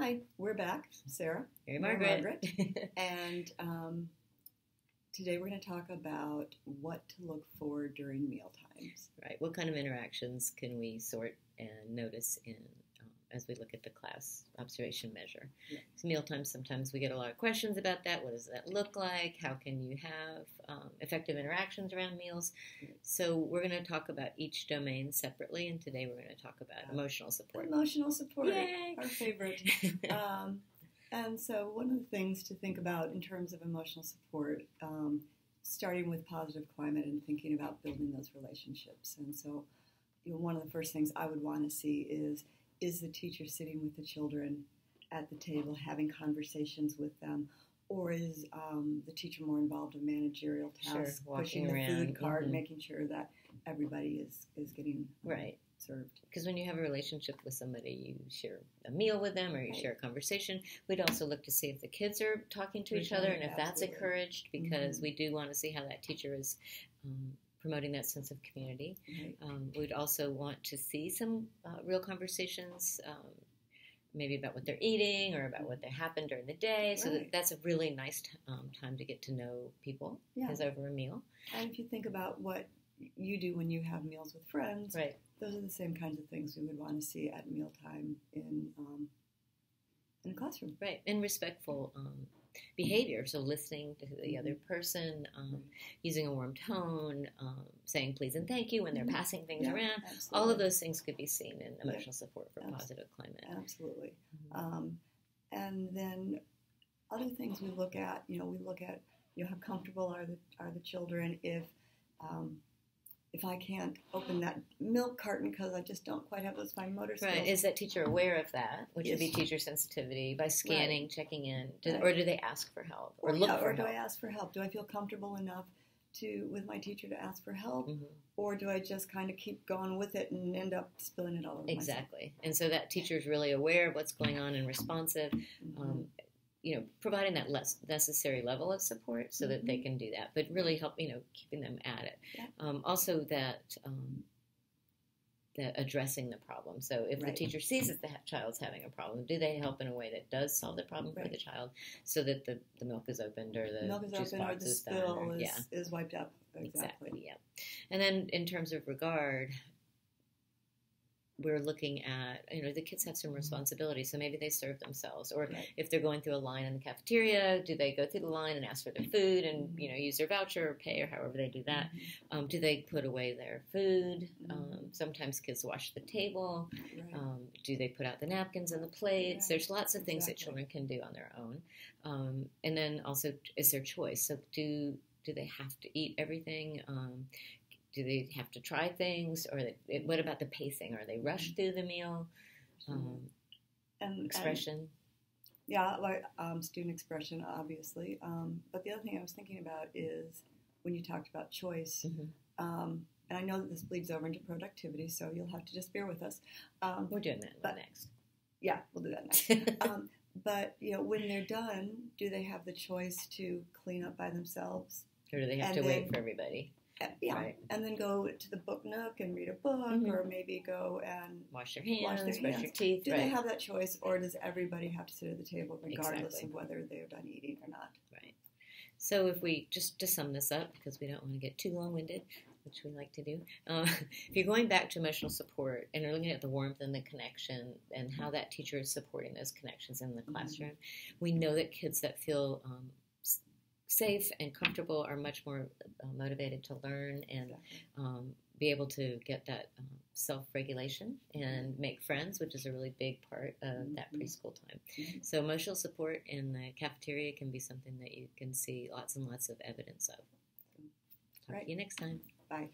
Hi, we're back. Sarah. Hey, We're Margaret. And today we're going to talk about what to look for during meal times. Right. What kind of interactions can we sort and notice as we look at the class observation measure? Yeah. So mealtimes, sometimes we get a lot of questions about that. What does that look like? How can you have effective interactions around meals? So we're going to talk about each domain separately, and today we're going to talk about emotional support. Emotional support, Yay! our favorite. And so one of the things to think about in terms of emotional support, starting with positive climate and thinking about building those relationships. And so one of the first things I would want to see is the teacher sitting with the children at the table having conversations with them, or is the teacher more involved in managerial tasks, pushing the food cart, making sure that everybody is getting served. Because when you have a relationship with somebody, you share a meal with them or you share a conversation. We'd also look to see if the kids are talking to each other and if that's encouraged, because we do want to see how that teacher is promoting that sense of community. We'd also want to see some real conversations, maybe about what they're eating or about what happened during the day. So that's a really nice time to get to know people is over a meal. And if you think about what you do when you have meals with friends, those are the same kinds of things we would want to see at mealtime in the classroom. Right, and respectful behavior. So listening to the other person, using a warm tone, saying please and thank you when they're passing things around. Absolutely. All of those things could be seen in emotional support for positive climate. Absolutely. And then other things we look at, how comfortable are the children if I can't open that milk carton because I just don't quite have those fine motor skills. Right. Is that teacher aware of that? Which would be teacher sensitivity by scanning, checking in, or do they ask for help or look for help? Do I ask for help? Do I feel comfortable enough with my teacher to ask for help, or do I just kind of keep going with it and end up spilling it all over myself? Exactly. And so that teacher is really aware of what's going on and responsive. Providing that less necessary level of support so that they can do that, but really help, keeping them at it. Also that addressing the problem. So if the teacher sees that the child's having a problem, do they help in a way that does solve the problem for the child so that the milk is opened or the juice box the spill is wiped up. Exactly. And then in terms of regard, we're looking at, the kids have some responsibility, so maybe they serve themselves. Or if they're going through a line in the cafeteria, do they go through the line and ask for their food and, use their voucher or pay or however they do that? Do they put away their food? Sometimes kids wash the table. Do they put out the napkins and the plates? There's lots of things that children can do on their own. And then also, is there choice? So do they have to eat everything? Do they have to try things? Or what about the pacing? Are they rushed through the meal? Expression? Student expression, obviously. But the other thing I was thinking about is when you talked about choice, and I know that this bleeds over into productivity, so you'll have to just bear with us. We're doing that next. Yeah, we'll do that next. But, when they're done, do they have the choice to clean up by themselves? Or do they have to wait for everybody? And then go to the book nook and read a book, or maybe go and wash their hands, brush your teeth. Do they have that choice, or does everybody have to sit at the table regardless of whether they're done eating or not? Right. So if we, just to sum this up, because we don't want to get too long-winded, which we like to do, if you're going back to emotional support and you're looking at the warmth and the connection and how that teacher is supporting those connections in the classroom, we know that kids that feel safe and comfortable are much more motivated to learn and be able to get that self-regulation and make friends, which is a really big part of that preschool time. So emotional support in the cafeteria can be something that you can see lots and lots of evidence of. Talk to you next time. Bye.